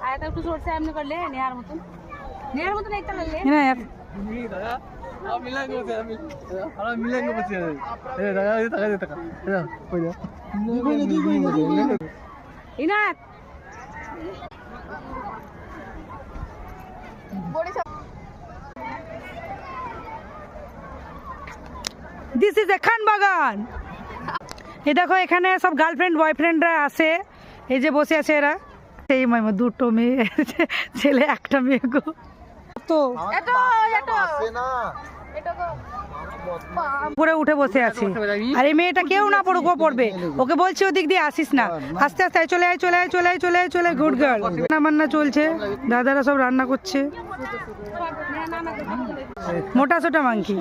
आया कुछ और से हमने कर ले निहार मतन एक तरह ले ना यार आप मिलेंगे बच्चे हम मिलेंगे बच्चे ए दादा ये तक ये कोई इनायत দিস ইজ এ খান বাগান। এই দেখো এখানে সব গার্লফ্রেন্ড বয়ফ্রেন্ডরা আসে, এই যে বসে আছে এরা। সেই মাইমা দুটো মেয়ে, ছেলে একটা মেয়ে গো। তো পুরো উঠে বসে আছে, আর এই মেয়েটা কেউ না পড়ুক, ও পড়বে। ওকে বলছি ওদিক দিয়ে আসিস না, আস্তে আস্তে চলে আয় চলে আয় চলে আয় চলে আয় চলে। Good girl. রান্না বান্না চলছে, দাদারা সব রান্না করছে। মোটা সোটা মাংকি।